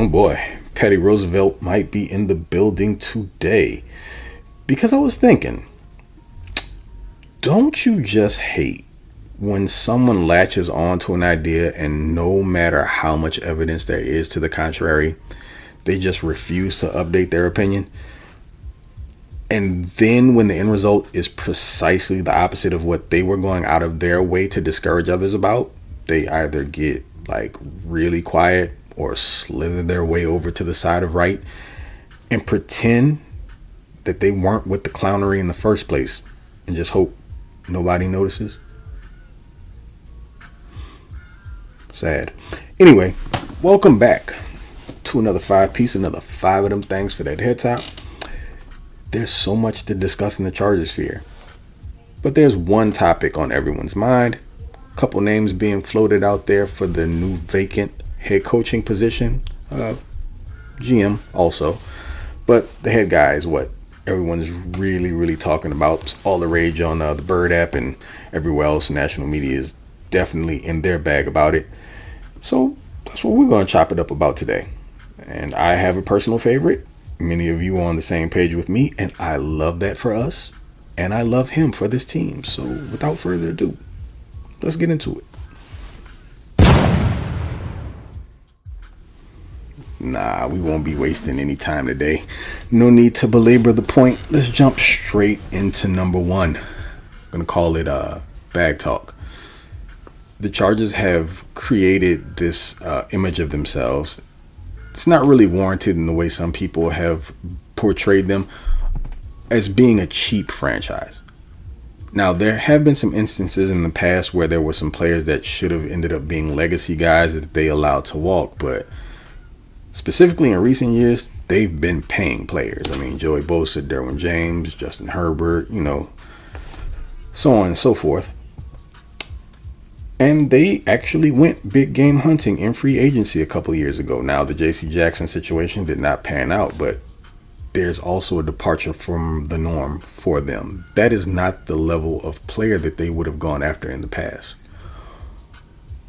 Oh boy, Patty Roosevelt might be in the building today. Because I was thinking, don't you just hate when someone latches on to an idea and no matter how much evidence there is to the contrary, they just refuse to update their opinion? And then when the end result is precisely the opposite of what they were going out of their way to discourage others about, they either get like really quiet or slither their way over to the side of right and pretend that they weren't with the clownery in the first place and just hope nobody notices. Sad. Anyway, welcome back to another 5-piece, another 5 of them. Thanks for that head top. There's so much to discuss in the Chargers sphere, but there's one topic on everyone's mind. A couple names being floated out there for the new vacant head coaching position. GM also, but the head guy is what everyone's really talking about. It's all the rage on the Bird app and everywhere else. National media is definitely in their bag about it. So that's what we're going to chop it up about today. And I have a personal favorite. Many of you are on the same page with me, and I love that for us. And I love him for this team. So without further ado, let's get into it. Nah, we won't be wasting any time today. No need to belabor the point. Let's jump straight into number one. I'm going to call it bag talk. The Chargers have created this image of themselves. It's not really warranted in the way some people have portrayed them as being a cheap franchise. Now, there have been some instances in the past where there were some players that should have ended up being legacy guys that they allowed to walk, but specifically in recent years, they've been paying players. I mean, Joey Bosa, Derwin James, Justin Herbert, so on and so forth. And they actually went big game hunting in free agency a couple of years ago. Now, the J.C. Jackson situation did not pan out, but there's also a departure from the norm for them. That is not the level of player that they would have gone after in the past.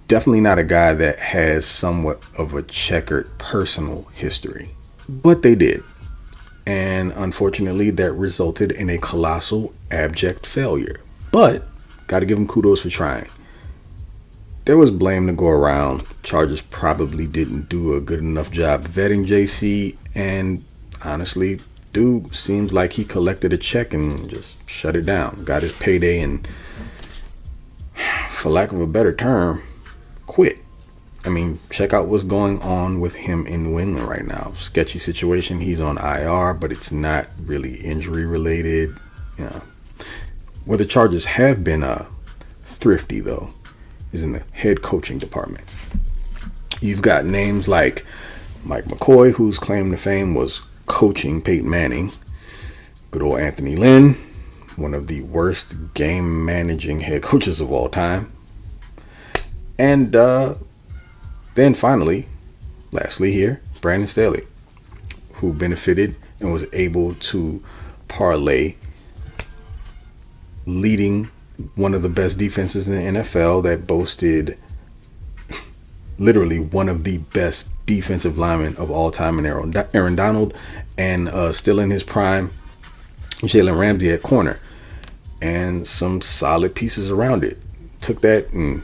Definitely not a guy that has somewhat of a checkered personal history, but they did. And unfortunately, that resulted in a colossal, abject failure. But got to give them kudos for trying. There was blame to go around. Chargers probably didn't do a good enough job vetting JC, and honestly, dude seems like he collected a check and just shut it down. Got his payday and, for lack of a better term, quit. I mean, check out what's going on with him in New England right now. Sketchy situation. He's on IR, but it's not really injury related. Where the Chargers have been thrifty, though, is in the head coaching department. You've got names like Mike McCoy, whose claim to fame was coaching Peyton Manning. Good old Anthony Lynn, one of the worst game managing head coaches of all time. And then finally, lastly here, Brandon Staley, who benefited and was able to parlay leading one of the best defenses in the NFL that boasted literally one of the best defensive linemen of all time in Aaron Donald, and still in his prime, Jalen Ramsey at corner, and some solid pieces around it. Took that and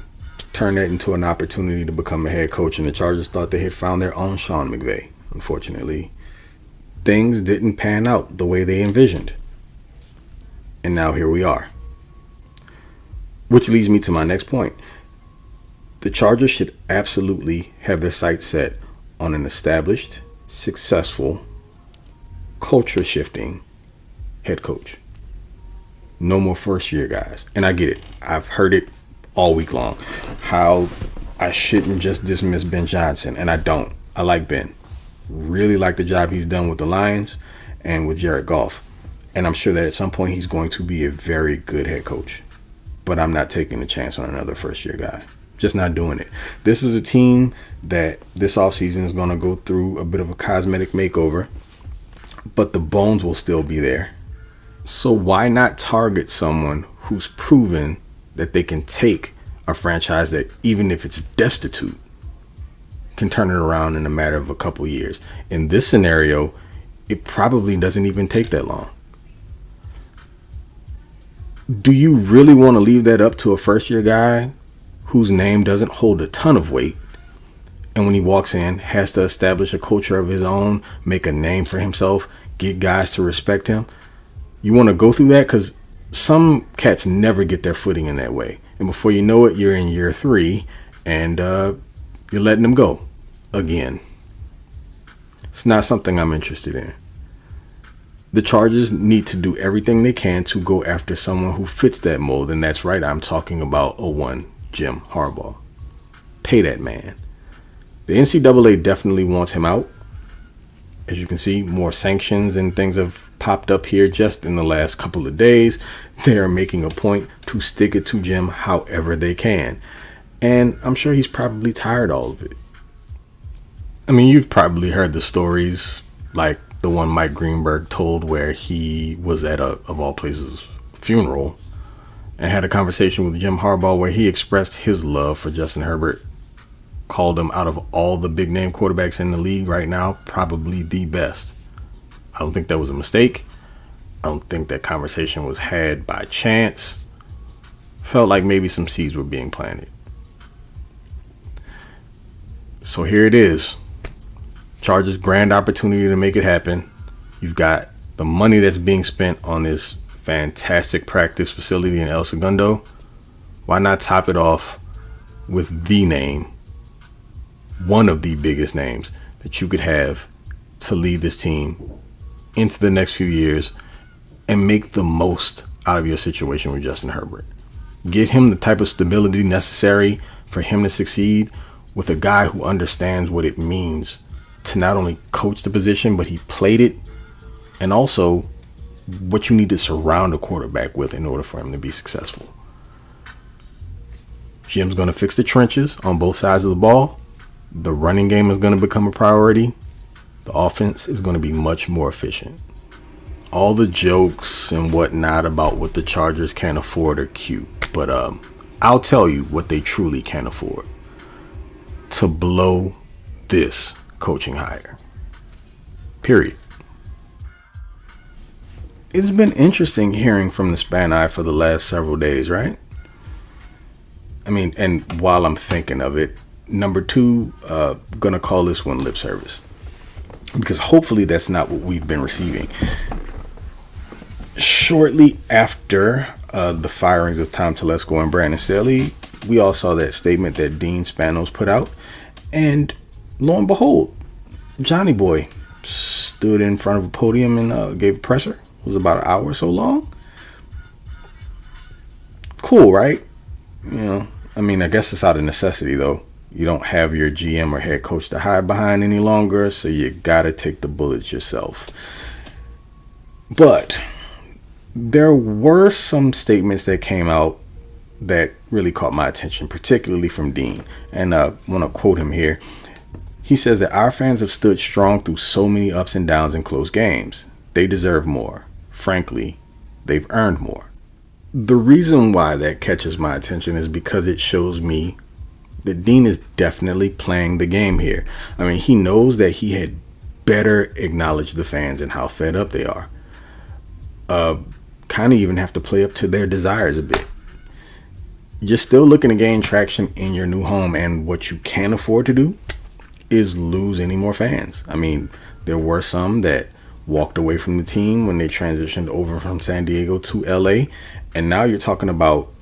turned that into an opportunity to become a head coach, and the Chargers thought they had found their own Sean McVay. Unfortunately, things didn't pan out the way they envisioned. And now here we are. Which leads me to my next point. The Chargers should absolutely have their sights set on an established, successful, culture-shifting head coach. No more first-year guys. And I get it. I've heard it all week long. How I shouldn't just dismiss Ben Johnson. And I don't. I like Ben. Really like the job he's done with the Lions and with Jared Goff. And I'm sure that at some point he's going to be a very good head coach. But I'm not taking a chance on another first-year guy. Just not doing it. This is a team that this offseason is going to go through a bit of a cosmetic makeover, but the bones will still be there. So why not target someone who's proven that they can take a franchise that, even if it's destitute, can turn it around in a matter of a couple years. In this scenario, it probably doesn't even take that long. Do you really want to leave that up to a first-year guy whose name doesn't hold a ton of weight, and when he walks in has to establish a culture of his own, make a name for himself, get guys to respect him? You want to go through that? Because some cats never get their footing in that way, and before you know it, you're in year 3 and you're letting them go again. It's not something I'm interested in. The Chargers need to do everything they can to go after someone who fits that mold, and that's right, I'm talking about Jim Harbaugh. Pay that man. The NCAA definitely wants him out. As you can see, more sanctions and things have popped up here just in the last couple of days. They are making a point to stick it to Jim however they can. And I'm sure he's probably tired of all of it. I mean, you've probably heard the stories like the one Mike Greenberg told where he was at of all places, funeral and had a conversation with Jim Harbaugh where he expressed his love for Justin Herbert, called him, out of all the big name quarterbacks in the league right now, probably the best. I don't think that was a mistake. I don't think that conversation was had by chance. Felt like maybe some seeds were being planted. So here it is. Chargers grand opportunity to make it happen. You've got the money that's being spent on this fantastic practice facility in El Segundo. Why not top it off with the name, one of the biggest names that you could have to lead this team into the next few years and make the most out of your situation with Justin Herbert. Get him the type of stability necessary for him to succeed with a guy who understands what it means to not only coach the position, but he played it, and also what you need to surround a quarterback with in order for him to be successful. Jim's going to fix the trenches on both sides of the ball. The running game is going to become a priority. The offense is going to be much more efficient. All the jokes and whatnot about what the Chargers can't afford are cute, but I'll tell you what they truly can't afford: to blow this coaching hire. Period. It's been interesting hearing from the Span Eye for the last several days, right? I mean, and while I'm thinking of it, number 2, gonna call this one lip service, because hopefully that's not what we've been receiving. Shortly after the firings of Tom Telesco and Brandon Staley, we all saw that statement that Dean Spanos put out, and lo and behold, Johnny Boy stood in front of a podium and gave a presser. It was about an hour or so long. Cool, right? You know, I mean, I guess it's out of necessity, though. You don't have your GM or head coach to hide behind any longer, so you gotta take the bullets yourself. But there were some statements that came out that really caught my attention, particularly from Dean. And I want to quote him here. He says that our fans have stood strong through so many ups and downs in close games. They deserve more. Frankly, they've earned more. The reason why that catches my attention is because it shows me that Dean is definitely playing the game here. I mean, he knows that he had better acknowledge the fans and how fed up they are. Kind of even have to play up to their desires a bit. You're still looking to gain traction in your new home, and what you can't afford to do is lose any more fans. I mean, there were some that walked away from the team when they transitioned over from San Diego to LA, and now you're talking about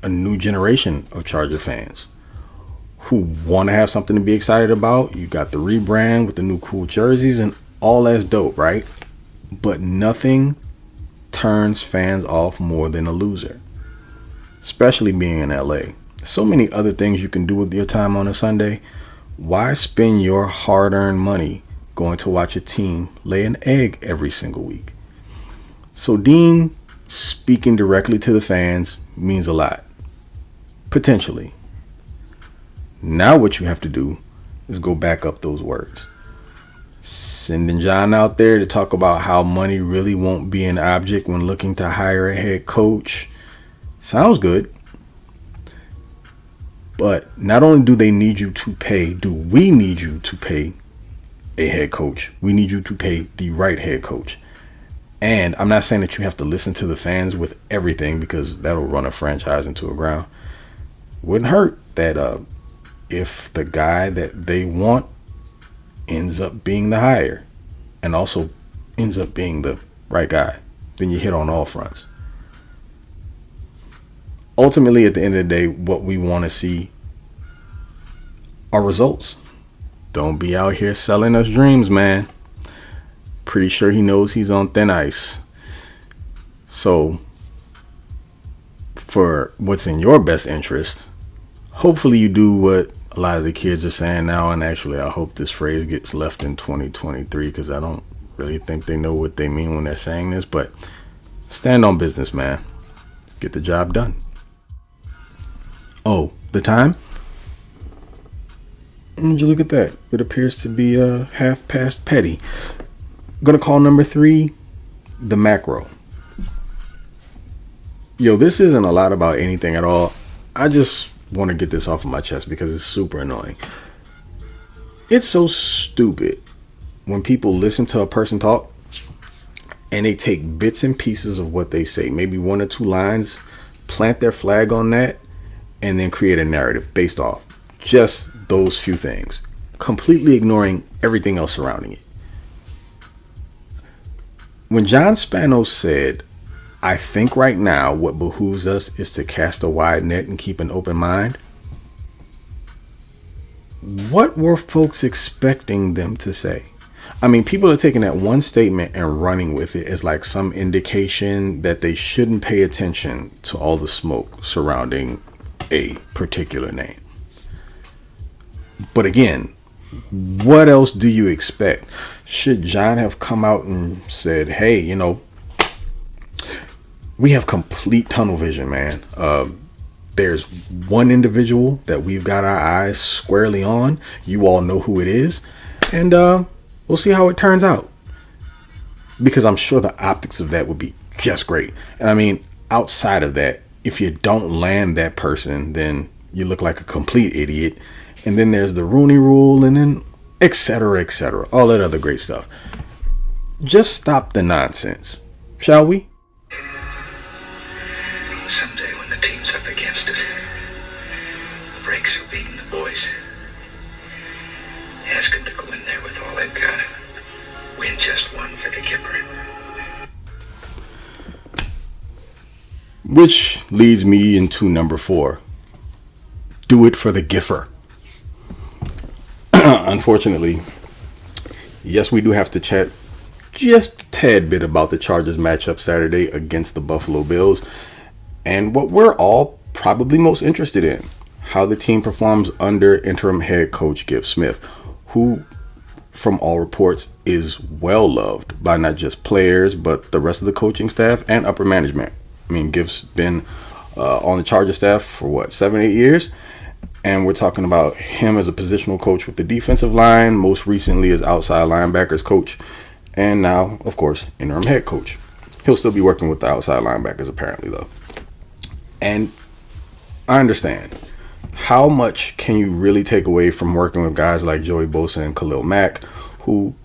a new generation of Charger fans who want to have something to be excited about. You got the rebrand with the new cool jerseys and all that's dope, right? But nothing turns fans off more than a loser, especially being in LA. So many other things you can do with your time on a Sunday. Why spend your hard-earned money going to watch a team lay an egg every single week? So Dean speaking directly to the fans means a lot, potentially. Now what you have to do is go back up those words. Sending John out there to talk about how money really won't be an object when looking to hire a head coach sounds good. But not only do they need you to pay, do we need you to pay a head coach? We need you to pay the right head coach. And I'm not saying that you have to listen to the fans with everything, because that'll run a franchise into a ground. Wouldn't hurt that if the guy that they want ends up being the hire and also ends up being the right guy, then you hit on all fronts. Ultimately, at the end of the day, what we want to see are results. Don't be out here selling us dreams, man. Pretty sure he knows he's on thin ice. So, for what's in your best interest, hopefully you do what a lot of the kids are saying now. And actually, I hope this phrase gets left in 2023, because I don't really think they know what they mean when they're saying this. But stand on business, man. Get the job done. Oh, the time? Would you look at that? It appears to be petty. Gonna call number 3 the macro. Yo, this isn't a lot about anything at all. I just want to get this off of my chest because it's super annoying. It's so stupid when people listen to a person talk and they take bits and pieces of what they say, maybe 1 or 2 lines, plant their flag on that, and then create a narrative based off just those few things, completely ignoring everything else surrounding it. When John Spanos said, "I think right now what behooves us is to cast a wide net and keep an open mind," what were folks expecting them to say? I mean, people are taking that one statement and running with it as like some indication that they shouldn't pay attention to all the smoke surrounding a particular name. But again, what else do you expect? Should John have come out and said, "Hey, we have complete tunnel vision, man. There's one individual that we've got our eyes squarely on. You all know who it is. And we'll see how it turns out." Because I'm sure the optics of that would be just great. And I mean, outside of that, if you don't land that person, then you look like a complete idiot. And then there's the Rooney Rule, and then et cetera, all that other great stuff. Just stop the nonsense, shall we? Someday when the team's up against it, the breaks are beating the boys. Ask them to go in there with all they've got. Win just one for the Giffer. Which leads me into number 4. Do it for the Giffer. Unfortunately, yes, we do have to chat just a tad bit about the Chargers matchup Saturday against the Buffalo Bills, and what we're all probably most interested in, how the team performs under interim head coach Giff Smith, who, from all reports, is well loved by not just players, but the rest of the coaching staff and upper management. I mean, Giff's been on the Chargers staff for 7-8 years. And we're talking about him as a positional coach with the defensive line, most recently as outside linebackers coach, and now, of course, interim head coach. He'll still be working with the outside linebackers, apparently, though. And I understand. How much can you really take away from working with guys like Joey Bosa and Khalil Mack, who,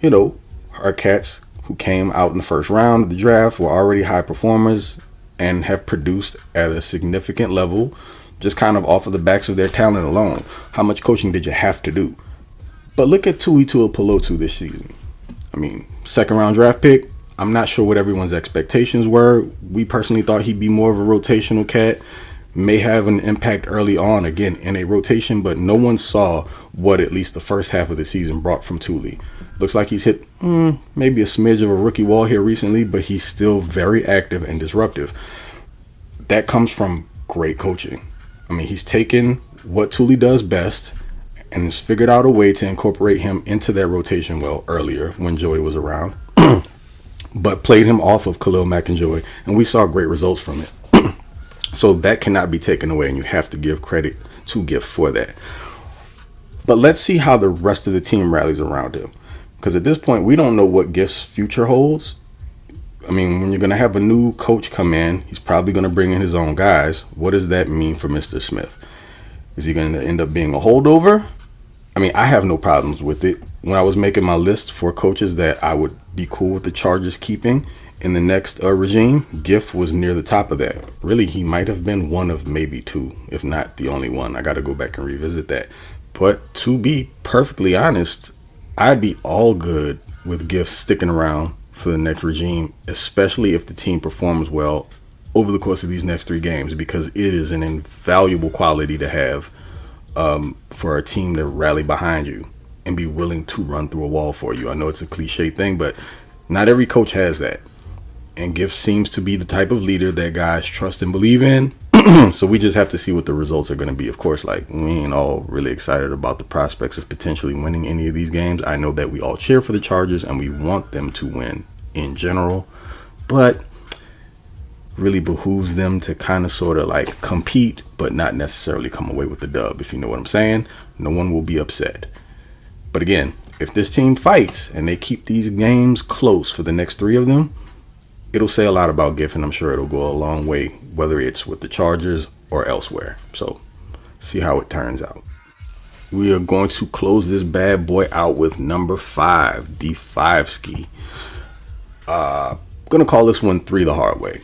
are cats who came out in the first round of the draft, were already high performers, and have produced at a significant level, just kind of off of the backs of their talent alone? How much coaching did you have to do? But look at Tui Tuipulotu this season. I mean, 2nd round draft pick. I'm not sure what everyone's expectations were. We personally thought he'd be more of a rotational cat, may have an impact early on, again, in a rotation, but no one saw what at least the first half of the season brought from Tuli. Looks like he's hit maybe a smidge of a rookie wall here recently, but he's still very active and disruptive. That comes from great coaching. I mean, he's taken what Tuli does best and has figured out a way to incorporate him into that rotation earlier when Joey was around, but played him off of Khalil Mack and Joey, and we saw great results from it. So that cannot be taken away, and you have to give credit to Giff for that. But let's see how the rest of the team rallies around him, because at this point, we don't know what Giff's future holds. I mean, when you're going to have a new coach come in, he's probably going to bring in his own guys. What does that mean for Mr. Smith? Is he going to end up being a holdover? I mean, I have no problems with it. When I was making my list for coaches that I would be cool with the Chargers keeping in the next regime, Giff was near the top of that. Really, he might have been one of maybe two, if not the only one. I got to go back and revisit that. But to be perfectly honest, I'd be all good with Giff sticking around for the next regime, especially if the team performs well over the course of these next 3 games, because it is an invaluable quality to have for a team to rally behind you and be willing to run through a wall for you. I know it's a cliche thing, but not every coach has that. And Giff seems to be the type of leader that guys trust and believe in. So we just have to see what the results are going to be. Of course, like, we ain't all really excited about the prospects of potentially winning any of these games. I know that we all cheer for the Chargers and we want them to win in general, but really behooves them to kind of sort of like compete, but not necessarily come away with the dub, if you know what I'm saying. No one will be upset. But again, if this team fights and they keep these games close for the next 3 of them, it'll say a lot about Giff, and I'm sure it'll go a long way, whether it's with the Chargers or elsewhere. So see how it turns out. We are going to close this bad boy out with number 5, the 5 ski. Gonna call this one 3 the hard way.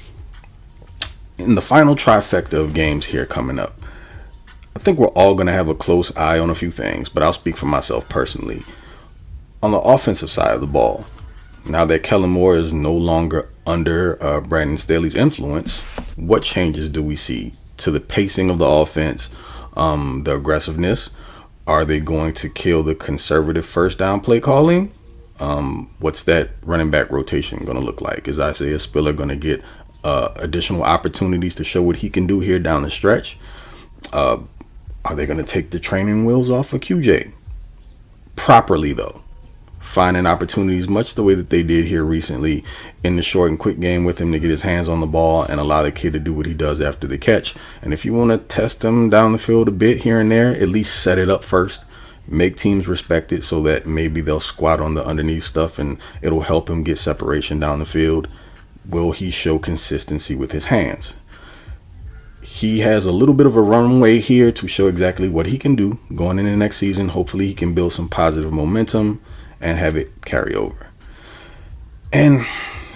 In the final trifecta of games here coming up, I think we're all going to have a close eye on a few things, but I'll speak for myself personally. On the offensive side of the ball, now that Kellen Moore is no longer under Brandon Staley's influence, what changes do we see to the pacing of the offense, the aggressiveness? Are they going to kill the conservative first down play calling? What's that running back rotation going to look like? Is Isaiah Spiller going to get additional opportunities to show what he can do here down the stretch? Are they going to take the training wheels off of QJ? Properly, though. Finding opportunities much the way that they did here recently in the short and quick game with him to get his hands on the ball and allow the kid to do what he does after the catch. And if you want to test him down the field a bit here and there, at least set it up first. Make teams respect it so that maybe they'll squat on the underneath stuff and it'll help him get separation down the field. Will he show consistency with his hands? He has a little bit of a runway here to show exactly what he can do going into the next season. Hopefully he can build some positive momentum and have it carry over. And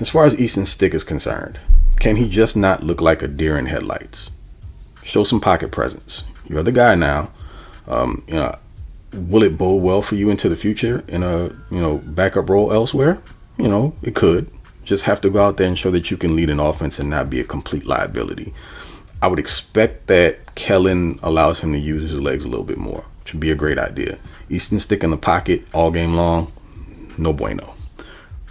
as far as Easton Stick is concerned, can he just not look like a deer in headlights? Show some pocket presence. You're the guy now. Will it bode well for you into the future in a backup role elsewhere? It could. Just have to go out there and show that you can lead an offense and not be a complete liability. I would expect that Kellen allows him to use his legs a little bit more, which would be a great idea. Easton Stick in the pocket all game long, no bueno.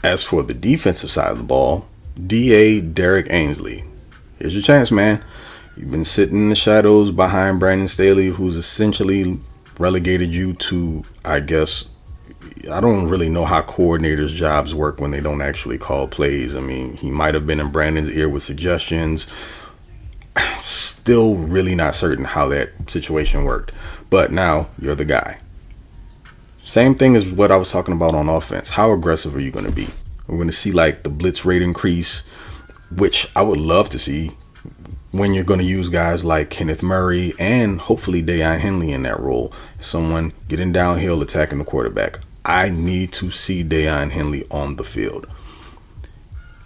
As for the defensive side of the ball, DA Derek Ainsley, here's your chance, man. You've been sitting in the shadows behind Brandon Staley, who's essentially relegated you to, I guess, I don't really know how coordinators' jobs work when they don't actually call plays. I mean, he might have been in Brandon's ear with suggestions. Still really not certain how that situation worked. But now you're the guy. Same thing as what I was talking about on offense. How aggressive are you going to be? We're going to see like the blitz rate increase, which I would love to see when you're going to use guys like Kenneth Murray and hopefully Deion Henley in that role. Someone getting downhill, attacking the quarterback. I need to see Deion Henley on the field.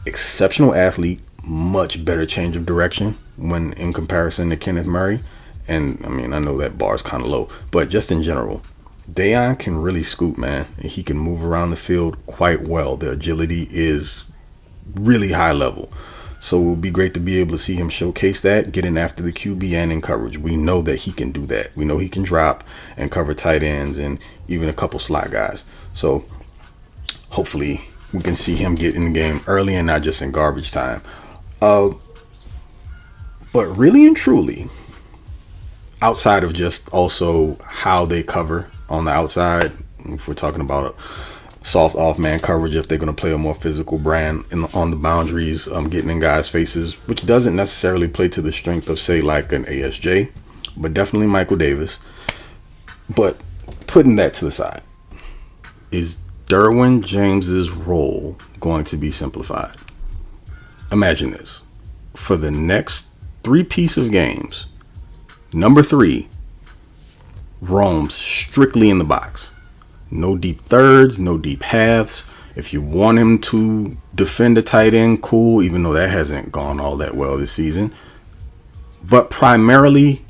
Exceptional athlete, much better change of direction when in comparison to Kenneth Murray. And I mean, I know that bar's kind of low, but just in general, Deion can really scoop, man. And he can move around the field quite well. The agility is really high level. So it would be great to be able to see him showcase that, getting after the QB and in coverage. We know that he can do that. We know he can drop and cover tight ends and even a couple slot guys. So hopefully we can see him get in the game early and not just in garbage time. But really and truly, outside of just also how they cover on the outside, if we're talking about soft off-man coverage, if they're going to play a more physical brand on the boundaries, getting in guys' faces, which doesn't necessarily play to the strength of, say, like an ASJ, but definitely Michael Davis. But putting that to the side, is Derwin James's role going to be simplified? Imagine this. For the next 3 pieces of games, number 3 roams strictly in the box. No deep thirds, no deep halves. If you want him to defend a tight end, cool, even though that hasn't gone all that well this season. But primarily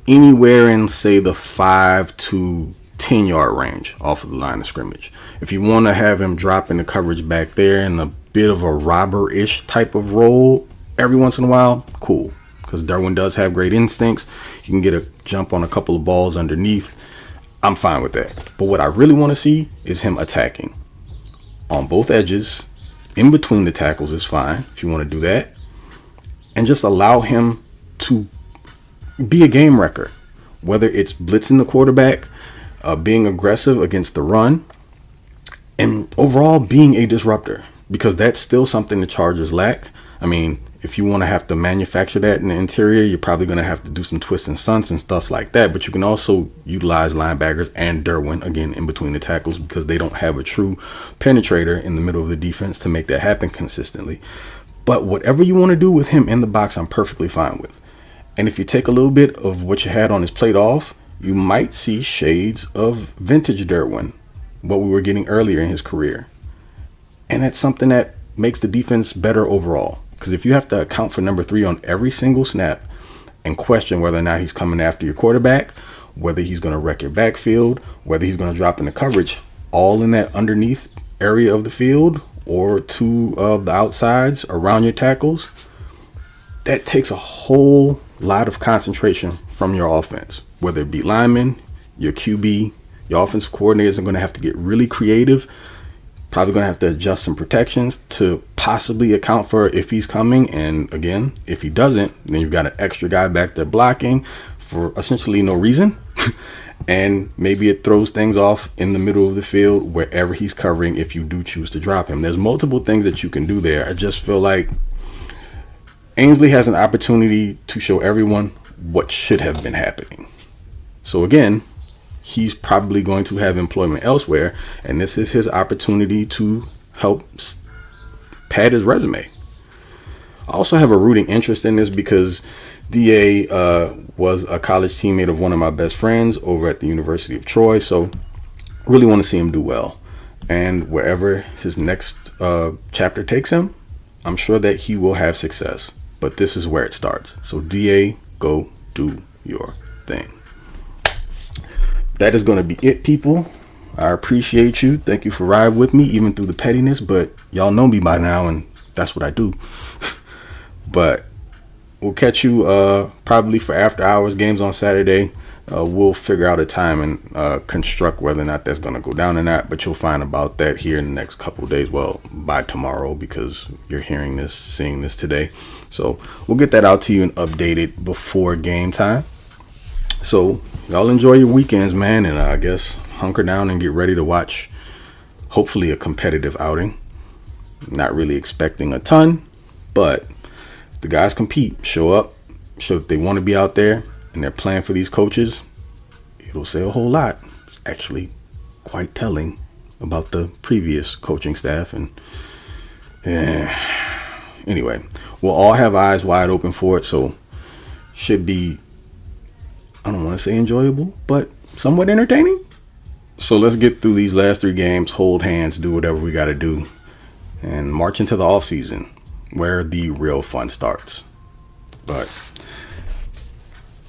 anywhere in, say, the 5 to 10 yard range off of the line of scrimmage. If you want to have him drop in the coverage back there in a bit of a robber-ish type of role every once in a while, cool. Because Derwin does have great instincts. He can get a jump on a couple of balls underneath. I'm fine with that. But what I really want to see is him attacking on both edges. In between the tackles is fine if you want to do that. And just allow him to be a game wrecker. Whether it's blitzing the quarterback, being aggressive against the run, and overall being a disruptor. Because that's still something the Chargers lack. I mean, if you want to have to manufacture that in the interior, you're probably going to have to do some twists and stunts and stuff like that. But you can also utilize linebackers and Derwin, again, in between the tackles, because they don't have a true penetrator in the middle of the defense to make that happen consistently. But whatever you want to do with him in the box, I'm perfectly fine with. And if you take a little bit of what you had on his plate off, you might see shades of vintage Derwin, what we were getting earlier in his career. And that's something that makes the defense better overall. Because if you have to account for number 3 on every single snap and question whether or not he's coming after your quarterback, whether he's going to wreck your backfield, whether he's going to drop in the coverage, all in that underneath area of the field or 2 of the outsides around your tackles, that takes a whole lot of concentration from your offense. Whether it be linemen, your QB, your offensive coordinators are going to have to get really creative. Probably going to have to adjust some protections to possibly account for if he's coming. And again, if he doesn't, then you've got an extra guy back there blocking for essentially no reason. And maybe it throws things off in the middle of the field wherever he's covering if you do choose to drop him. There's multiple things that you can do there. I just feel like Ainsley has an opportunity to show everyone what should have been happening. So again, he's probably going to have employment elsewhere, and this is his opportunity to help pad his resume. I also have a rooting interest in this because DA was a college teammate of one of my best friends over at the University of Troy, so really want to see him do well. And wherever his next chapter takes him, I'm sure that he will have success. But this is where it starts. So DA, go do your thing. That is going to be it, people. I appreciate you. Thank you for riding with me, even through the pettiness. But y'all know me by now, and that's what I do. But we'll catch you probably for after hours games on Saturday. We'll figure out a time and construct whether or not that's going to go down or not. But you'll find about that here in the next couple of days. Well, by tomorrow, because you're hearing this, seeing this today. So we'll get that out to you and update it before game time. So y'all enjoy your weekends, man, and I guess hunker down and get ready to watch hopefully a competitive outing. Not really expecting a ton, but if the guys compete, show up, show that they want to be out there, and they're playing for these coaches, it'll say a whole lot. It's actually quite telling about the previous coaching staff. And anyway, we'll all have eyes wide open for it, so should be, I don't want to say enjoyable, but somewhat entertaining. So let's get through these last 3 games, hold hands, do whatever we got to do, and march into the off season where the real fun starts. But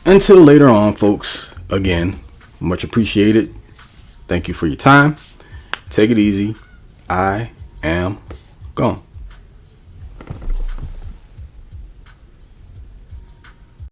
until later on, folks, again, much appreciated. Thank you for your time. Take it easy. I am gone.